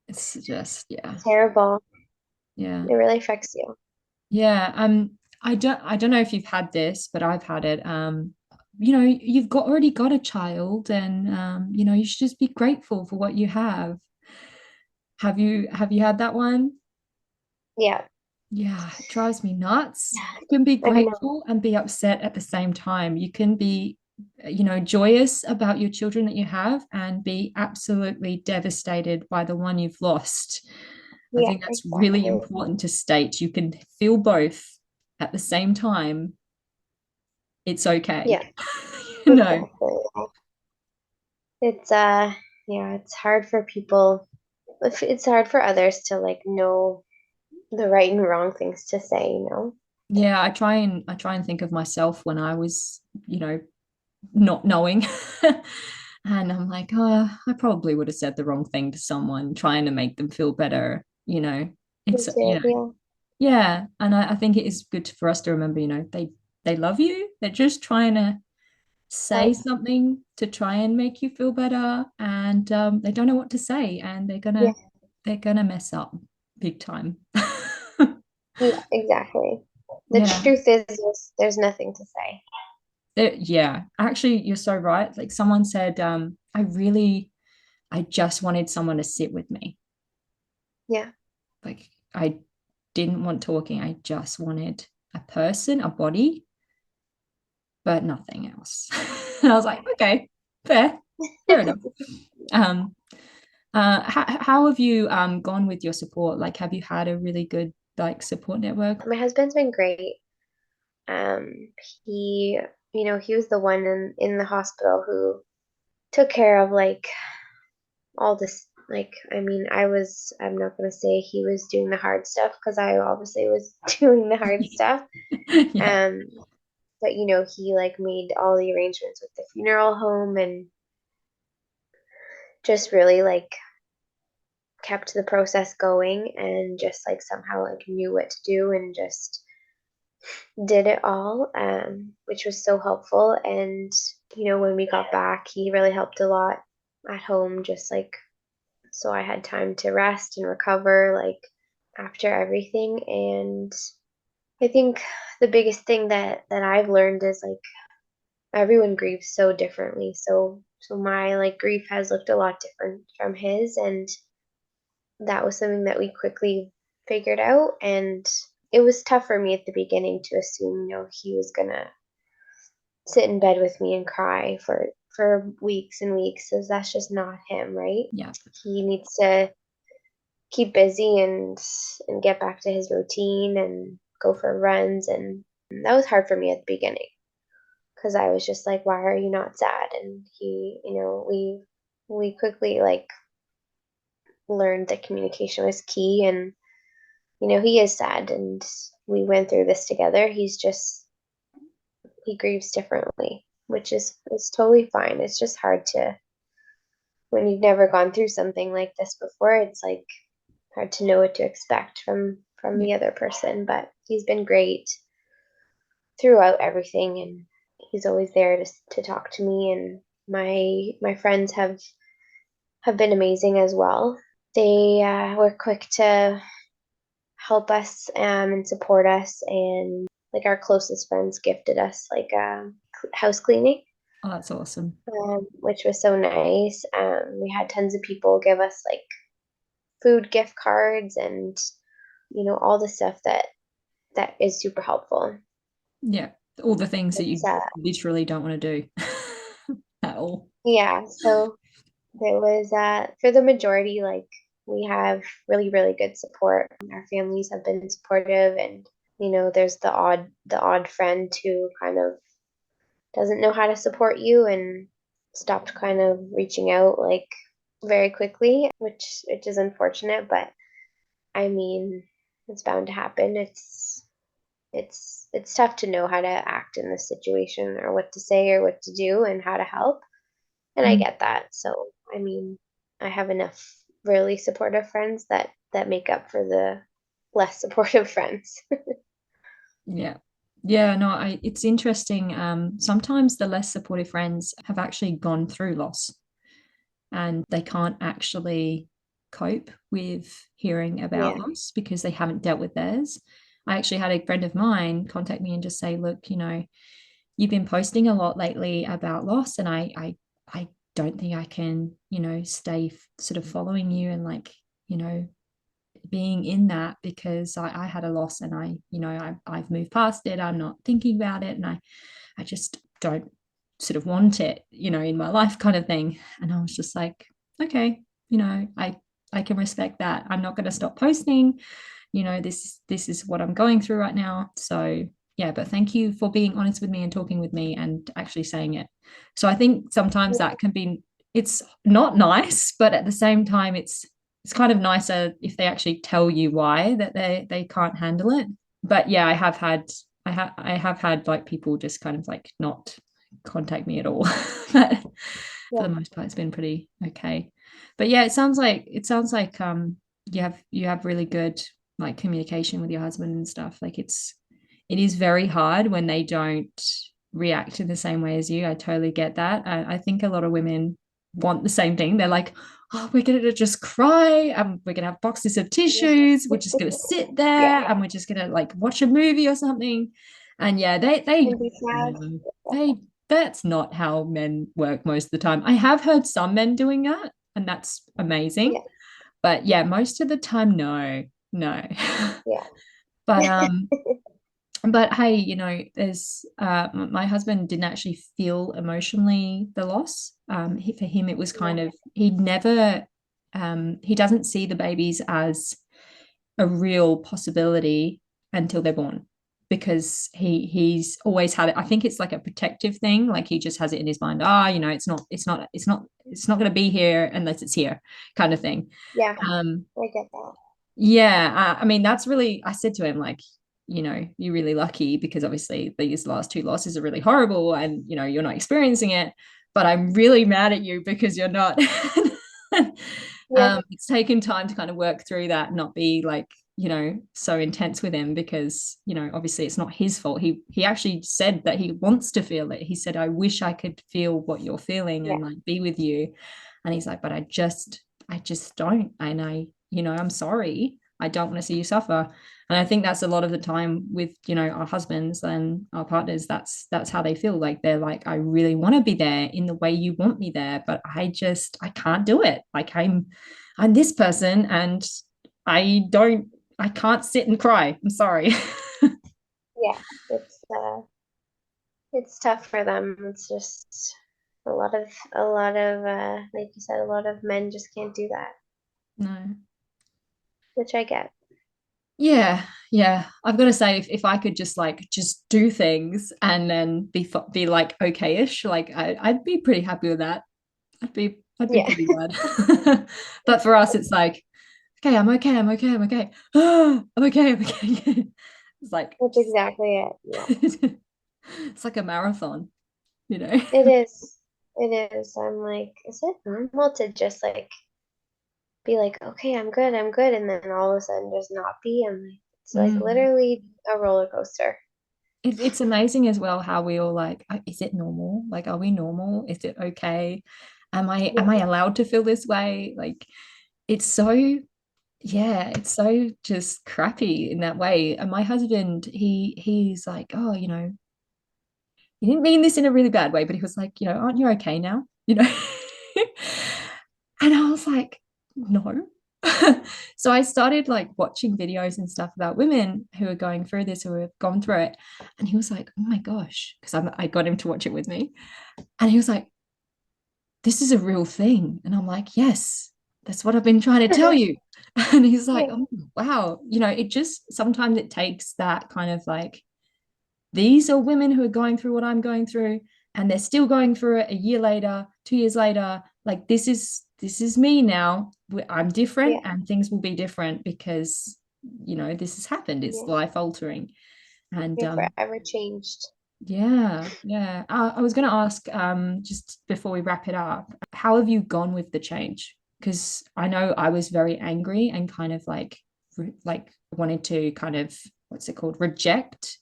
It's just, yeah. Terrible. Yeah. It really affects you. Yeah. I don't know if you've had this, but I've had it. You've already got a child, and you should just be grateful for what you have. Have you had that one? Yeah. Yeah, it drives me nuts. Yeah. You can be I know. grateful and be upset at the same time. You can be, joyous about your children that you have and be absolutely devastated by the one you've lost. I Yeah, think that's really exactly. important to state. You can feel both at the same time. It's okay. Yeah, you know, exactly. It's yeah, it's hard for people. It's hard for others to like know the right and wrong things to say, you know? yeah, I try and think of myself when I was, not knowing. And I'm like, oh, I probably would have said the wrong thing to someone, trying to make them feel better. Me It's, too. Yeah. yeah. And I think it is good for us to remember, they love you. They're just trying to say Help. something to try and make you feel better. And they don't know what to say, and they're Yeah. gonna they're gonna mess up big time. Yeah, exactly. The Yeah. truth is there's nothing to say. Yeah, actually, you're so right. Like someone said, I just wanted someone to sit with me. Yeah. Like I didn't want talking. I just wanted a person, a body, but nothing else. And I was like, okay, fair enough. Um, how have you gone with your support? Like, have you had a really good like support network? My husband's been great. Um, he, he was the one in the hospital who took care of like all this. Like, I mean, I'm not gonna say he was doing the hard stuff because I obviously was doing the hard stuff. Yeah, Um, but he like made all the arrangements with the funeral home and just really like kept the process going and just like somehow like knew what to do and just did it all, which was so helpful. And when we got back, he really helped a lot at home, just like so I had time to rest and recover, like after everything. And I think the biggest thing that I've learned is like everyone grieves so differently. So my like grief has looked a lot different from his, and that was something that we quickly figured out. And it was tough for me at the beginning to assume, he was gonna sit in bed with me and cry for weeks and weeks, because that's just not him, right? yeah, He needs to keep busy and get back to his routine and go for runs, and that was hard for me at the beginning because I was just like, why are you not sad? And he, we quickly like learned that communication was key. And he is sad, and we went through this together. He grieves differently, which is totally fine. It's just hard to when you've never gone through something like this before. It's like hard to know what to expect from yeah. the other person. But he's been great throughout everything, and he's always there to talk to me. And my friends have been amazing as well. They were quick to help us and support us, and like our closest friends gifted us like house cleaning, Oh, that's awesome. which was so nice. We had tons of people give us like food gift cards and all the stuff that is super helpful. Yeah, all the things that It's you literally don't want to do at all. yeah, so there was for the majority, like we have really, really good support. Our families have been supportive, and there's the odd friend who kind of doesn't know how to support you and stopped kind of reaching out like very quickly, which is unfortunate, but I mean, it's bound to happen. It's tough to know how to act in this situation or what to say or what to do and how to help. And I Mm. get that. So, I mean, I have enough really supportive friends that make up for the less supportive friends. Yeah. Yeah, no, it's interesting. Sometimes the less supportive friends have actually gone through loss and they can't actually cope with hearing about Yeah. loss because they haven't dealt with theirs. I actually had a friend of mine contact me and just say, look, you've been posting a lot lately about loss, and I don't think I can, stay sort of following you and like, being in that, because I had a loss, and I've moved past it. I'm not thinking about it, and I just don't sort of want it, in my life, kind of thing. And I was just like, okay, I can respect that. I'm not going to stop posting. This is what I'm going through right now. So yeah, but thank you for being honest with me and talking with me and actually saying it. So I think sometimes that can be, it's not nice, but at the same time, it's kind of nicer if they actually tell you why, that they can't handle it. But yeah, I have had like people just kind of like not contact me at all. But for the most part, it's been pretty okay. But yeah, it sounds like you have really good like communication with your husband and stuff. Like it is very hard when they don't react in the same way as you. I totally get that. I think a lot of women want the same thing. They're like, oh, we're gonna just cry, and we're gonna have boxes of tissues, we're just gonna sit there, and we're just gonna like watch a movie or something. And yeah, they that's not how men work most of the time. I have heard some men doing that, and that's amazing. But yeah, most of the time, no. Yeah. But but hey, there's my husband didn't actually feel emotionally the loss. For him, it was kind of, he never he doesn't see the babies as a real possibility until they're born, because he's always had it. I think it's like a protective thing. Like he just has it in his mind. It's not going to be here unless it's here, kind of thing. Yeah, I get that. Yeah, I mean, that's really, I said to him, like, you're really lucky, because obviously these last two losses are really horrible, and you're not experiencing it, but I'm really mad at you because you're not. It's taken time to kind of work through that, not be like, so intense with him, because obviously it's not his fault. He actually said that he wants to feel it. He said, I wish I could feel what you're feeling and like be with you. And he's like, but I just don't. And I'm sorry, I don't want to see you suffer. And I think that's a lot of the time with our husbands and our partners. That's how they feel. Like they're like, I really want to be there in the way you want me there, but I can't do it. Like I'm this person, and I can't sit and cry. I'm sorry. Yeah, it's tough for them. It's just a lot of like you said, a lot of men just can't do that, No. which I get. Yeah. I've got to say, if I could just do things and then be like okay-ish, like I'd be pretty happy with that. I'd be pretty glad. But for us, it's like, okay, I'm okay. I'm okay. I'm okay. It's like, That's exactly it. Yeah. it's like a marathon, It is. It is. I'm like, is it normal to just like be like, okay, I'm good, and then all of a sudden just not be? And like, it's like literally a roller coaster. It's amazing as well how we all like, is it normal? Like, are we normal? Is it okay? Am I allowed to feel this way? Like, it's so, yeah, it's so just crappy in that way. And my husband, he's like, oh, he didn't mean this in a really bad way, but he was like, aren't you okay now? And I was like, no. So I started like watching videos and stuff about women who are going through this, who have gone through it. And he was like, oh my gosh, because I got him to watch it with me. And he was like, this is a real thing. And I'm like, yes, that's what I've been trying to tell you. And he's like, oh, wow. It just, sometimes it takes that kind of like, these are women who are going through what I'm going through, and they're still going through it a year later, 2 years later. Like, this is me now. I'm different, and things will be different because this has happened. It's life altering, and You're forever changed. Yeah. I was going to ask, just before we wrap it up, how have you gone with the change? Because I know I was very angry and kind of like wanted to kind of, what's it called, reject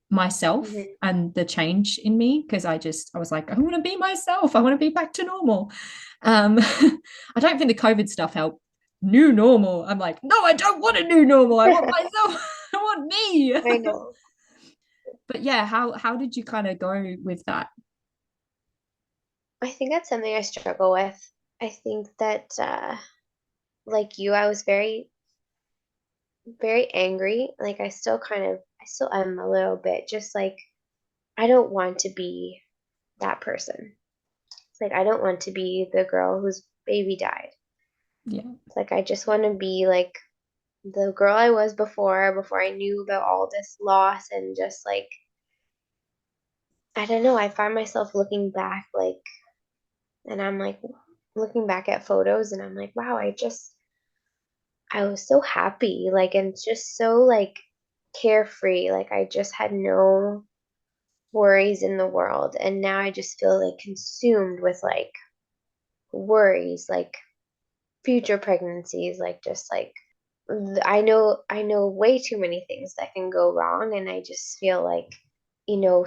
myself and the change in me, because I was like, I want to be myself. I want to be back to normal. I don't think the COVID stuff helped. New normal. I'm like, no, I don't want a new normal. I want myself. I want me. I know. But yeah, how did you kind of go with that? I think that's something I struggle with. I think that, like you, I was very, very angry. Like I still am a little bit, just like, I don't want to be that person. It's like, I don't want to be the girl whose baby died. Yeah. It's like, I just want to be like the girl I was before I knew about all this loss and just like, I don't know, I find myself looking back, like, and I'm like, looking back at photos and I'm like, wow, I was so happy, like, and just so like carefree. Like, I just had no worries in the world. And now I just feel like consumed with like worries, like future pregnancies, like just like I know way too many things that can go wrong. And I just feel like,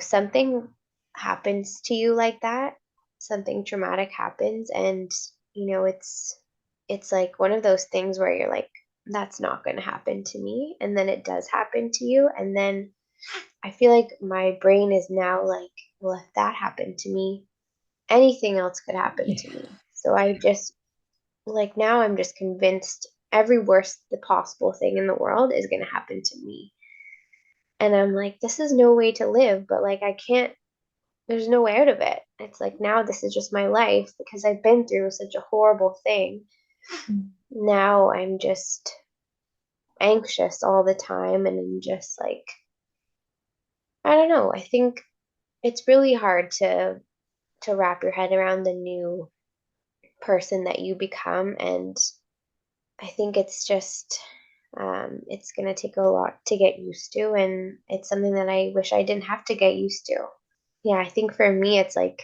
something happens to you like that, something traumatic happens, and it's like one of those things where you're like, that's not going to happen to me, and then it does happen to you, and then I feel like my brain is now like, well, if that happened to me, anything else could happen to Yeah. me. So I just like, now I'm just convinced every worst the possible thing in the world is going to happen to me. And I'm like, this is no way to live, but like, I can't, there's no way out of it. It's like, now this is just my life because I've been through such a horrible thing. Mm. Now I'm just anxious all the time. And I'm just like, I don't know. I think it's really hard to wrap your head around the new person that you become. And I think it's just, it's going to take a lot to get used to. And it's something that I wish I didn't have to get used to. Yeah, I think for me, it's like,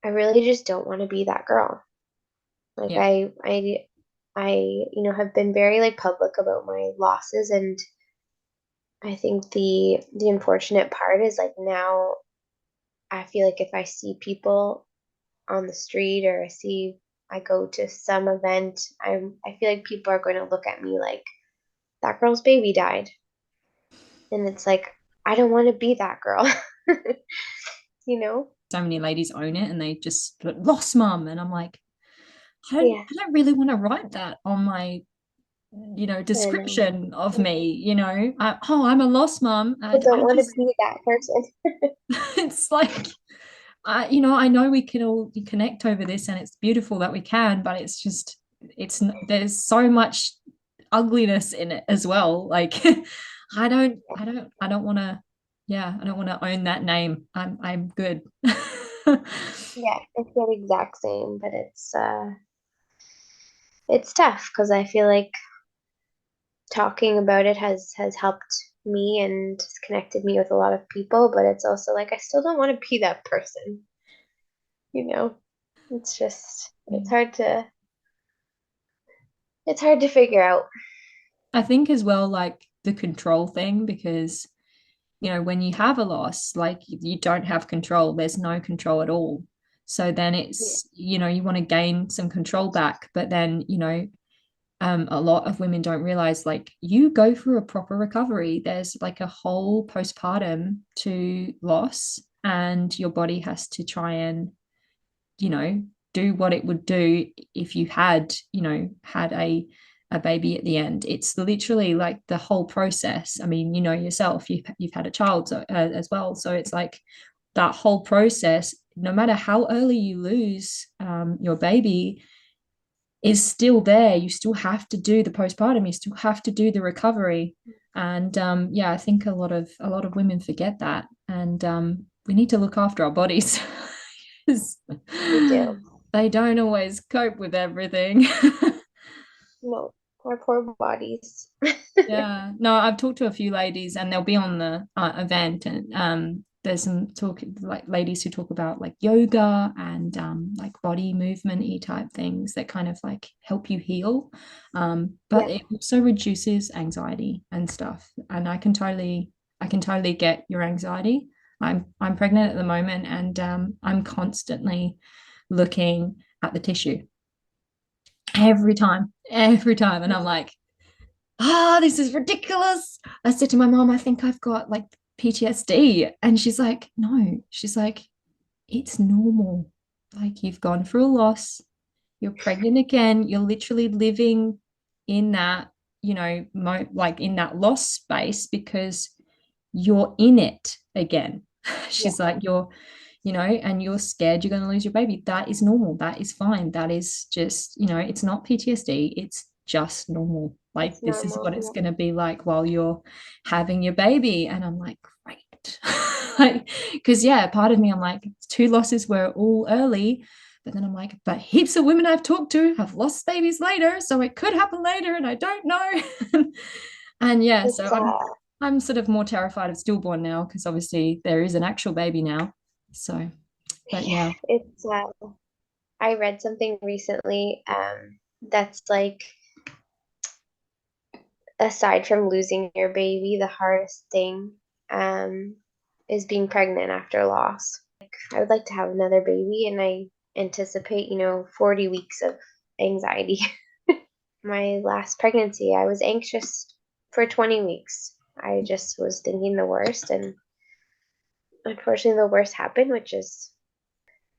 I really just don't want to be that girl. Like, Yeah. have been very like public about my losses. And I think the unfortunate part is like, now I feel like if I see people on the street, or I go to some event, I feel like people are going to look at me like, that girl's baby died. And it's like, I don't want to be that girl. you know? So many ladies own it and they just lost mum, and I'm like, Yeah, I don't really want to write that on my I know. description of me. I'm a lost mum. I don't I want to just be that person. it's like I know we can all connect over this, and it's beautiful that we can, but it's just there's so much ugliness in it as well. Like I don't want to. Yeah, I don't want to own that name. I'm good. Yeah, I feel the exact same, but it's tough because I feel like talking about it has helped me and has connected me with a lot of people, but it's also like, I still don't want to be that person, you know? It's just it's hard to figure out. I think as well, like the control thing, because when you have a loss, like you don't have control, there's no control at all. So then Yeah. it's, you want to gain some control back, but then, a lot of women don't realize, like, you go through a proper recovery. There's like a whole postpartum to loss, and your body has to try and, you know, do what it would do if you had, had a baby at the end. It's literally like the whole process. I mean, yourself, you've had a child, as well. So it's like that whole process, no matter how early you lose your baby, is still there. You still have to do the postpartum. You still have to do the recovery. And yeah, I think a lot of women forget that, and we need to look after our bodies. We do. They don't always cope with everything. No, our poor bodies. Yeah, no, I've talked to a few ladies, and they'll be on the event, and there's some talk, like ladies who talk about like yoga and like body movement type things that kind of like help you heal, but Yeah. it also reduces anxiety and stuff. And I can totally get your anxiety. I'm pregnant at the moment, and I'm constantly looking at the tissue every time, and I'm like, this is ridiculous. I said to my mom, I think I've got like PTSD. And she's like, no, she's like, it's normal. Like you've gone through a loss, you're pregnant again, you're literally living in that, like in that loss space because you're in it again. She's Yeah, like, and you're scared you're going to lose your baby. That is normal. That is fine. That is just, it's not PTSD. It's just normal. Like, it's this is normal. what it's Yeah. going to be like while you're having your baby. And I'm like, great. Like, because, yeah, part of me, I'm like, 2 losses were all early. But then I'm like, but heaps of women I've talked to have lost babies later. So it could happen later. And I don't know. And yeah, so It's I'm sort of more terrified of stillborn now because obviously there is an actual baby now. So, but yeah, it's I read something recently that's like, aside from losing your baby, the hardest thing um is being pregnant after loss. I would like to have another baby, and I anticipate, 40 weeks of anxiety. My last pregnancy, I was anxious for 20 weeks. I just was thinking the worst, and unfortunately the worst happened, which is,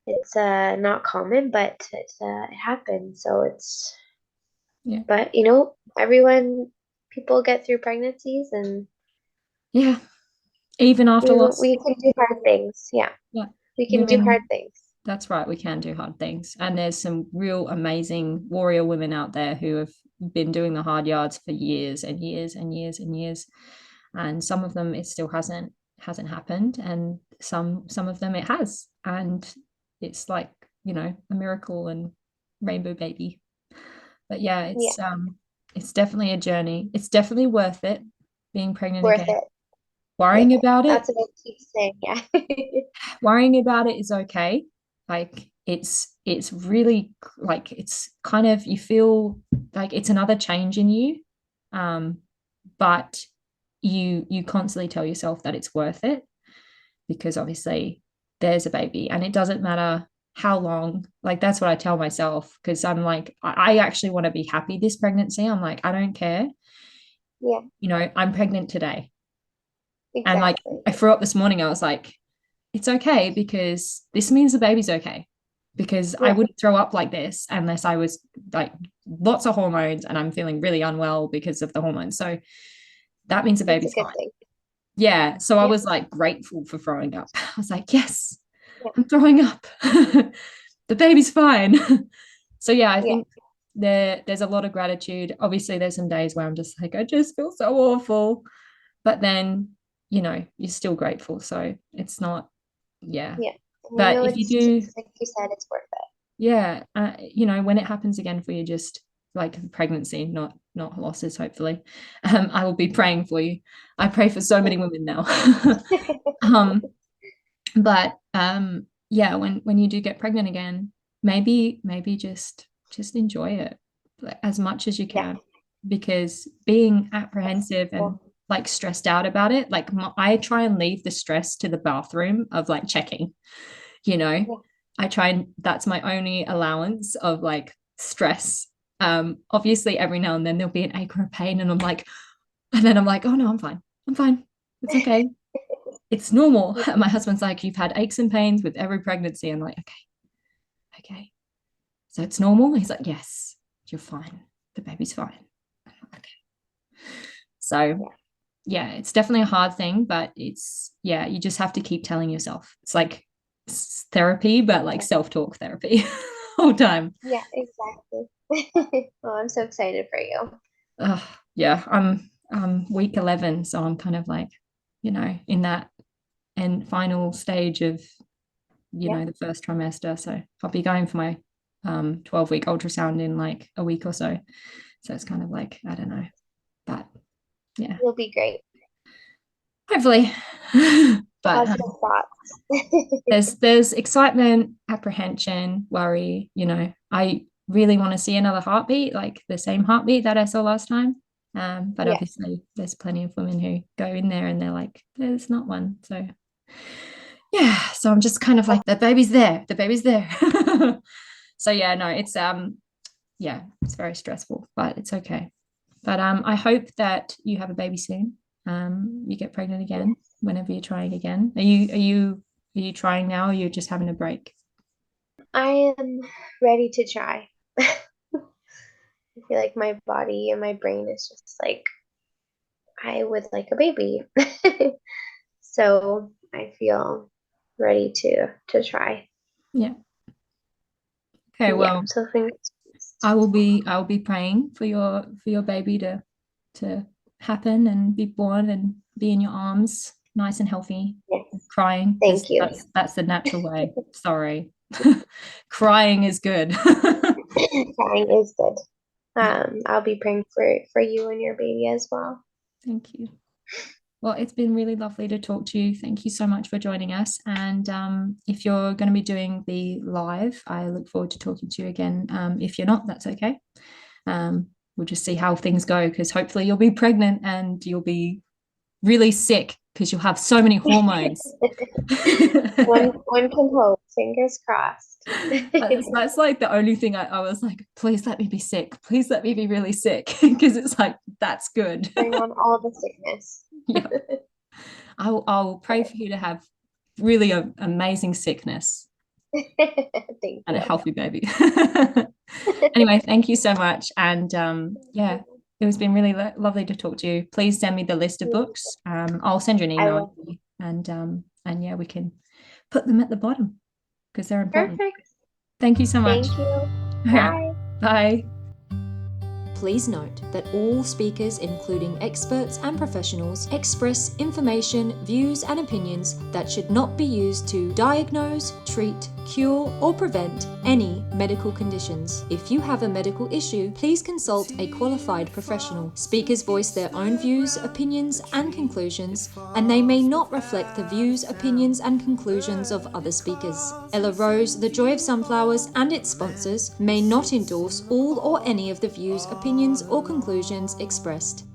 it's not common, but it happened. So it's, yeah, but people get through pregnancies, and yeah. Even after loss, we can do hard things. Yeah, yeah, we can do hard women. things. That's right. We can do hard things, and there's some real amazing warrior women out there who have been doing the hard yards for years and years and years and years. And some of them it still hasn't happened, and some of them it has, and it's like a miracle and rainbow baby. But yeah, Yeah, it's definitely a journey. It's definitely worth it being pregnant worth again. it. Yeah, Worrying about it, that's what I keep saying. Yeah. worrying about it is okay. Like it's really like it's kind of you feel like it's another change in you. But you constantly tell yourself that it's worth it because obviously there's a baby and it doesn't matter how long. Like that's what I tell myself because I'm like I actually want to be happy this pregnancy. I'm like I don't care. Yeah, I'm pregnant today. And like exactly. I threw up this morning. I was like, it's okay because this means the baby's okay. Because I Yeah, wouldn't throw up like this unless I was like lots of hormones and I'm feeling really unwell because of the hormones. So that means the it's a baby's good fine. thing. Yeah. So I Yeah, was like grateful for throwing up. I was like, yes, yeah, I'm throwing up. The baby's fine. So yeah, I yeah. think there's a lot of gratitude. Obviously, there's some days where I'm just like, I just feel so awful. But then, you're still grateful. So it's not, yeah. Yeah. And But if you it's just do, like you said, it's worth it. yeah, when it happens again for you, just like pregnancy, not losses, hopefully, I will be praying for you. I pray for so many women now. um, but yeah, when you do get pregnant again, maybe just enjoy it as much as you Yeah, can, because being that's apprehensive and cool. like stressed out about it, like I try and leave the stress to the bathroom of like checking, you know. Yeah, I try and that's my only allowance of like stress. Obviously every now and then there'll be an ache or a pain and then I'm like, oh no, I'm fine, it's okay, it's normal. yeah, My husband's like, you've had aches and pains with every pregnancy. I'm like, okay, so it's normal. He's like, yes, you're fine, the baby's fine. Okay. So yeah, yeah, it's definitely a hard thing, but yeah, you just have to keep telling yourself. It's like therapy, but like self-talk therapy all time. yeah, exactly. Oh, I'm so excited for you. Yeah, I'm week 11, so I'm kind of like, in that and final stage of, Yeah, the first trimester. So I'll be going for my 12-week ultrasound in like a week or so. So it's kind of like, I don't know, but yeah, you'll be great. hopefully. But Positive thoughts. there's excitement, apprehension, worry. I really want to see another heartbeat, like the same heartbeat that I saw last time. But Yeah, obviously, there's plenty of women who go in there and they're like, there's not one. So yeah, so I'm just kind of like, the baby's there, the baby's there. So yeah, no, it's yeah, it's very stressful, but it's okay. But I hope that you have a baby soon. You get pregnant again whenever you're trying again. Are you trying now, or you're just having a break? I am ready to try. I feel like my body and my brain is just like, I would like a baby. So I feel ready to try. Yeah. Okay, Yeah, well, so fingers crossed. I will be praying for your baby to happen and be born and be in your arms, nice and healthy, Yes, crying, because thank you. that's the natural way. Sorry. Crying is good. Trying is good. I'll be praying for you and your baby as well. Thank you. Well, it's been really lovely to talk to you. Thank you so much for joining us. And if you're going to be doing the live, I look forward to talking to you again. If you're not, that's okay. We'll just see how things go, because hopefully you'll be pregnant and you'll be really sick because you'll have so many hormones. One can hope. Fingers crossed. That's like the only thing I was like, please let me be sick. Please let me be really sick, because it's like, that's good. Bring on all the sickness. Yeah. I'll pray for you to have really amazing sickness Thank and a you. healthy baby. Anyway, thank you so much. And yeah, it has been really lovely to talk to you. Please send me the list of books. I'll send you an I email. will. And yeah, we can put them at the bottom because they're important. Perfect. Thank you so much. Thank you. All right. Bye. Bye. Please note that all speakers, including experts and professionals, express information, views, and opinions that should not be used to diagnose, treat, cure, or prevent any medical conditions. If you have a medical issue, please consult a qualified professional. Speakers voice their own views, opinions, and conclusions, and they may not reflect the views, opinions, and conclusions of other speakers. Ella Rose, The Joy of Sunflowers, and its sponsors may not endorse all or any of the views, opinions, or conclusions expressed.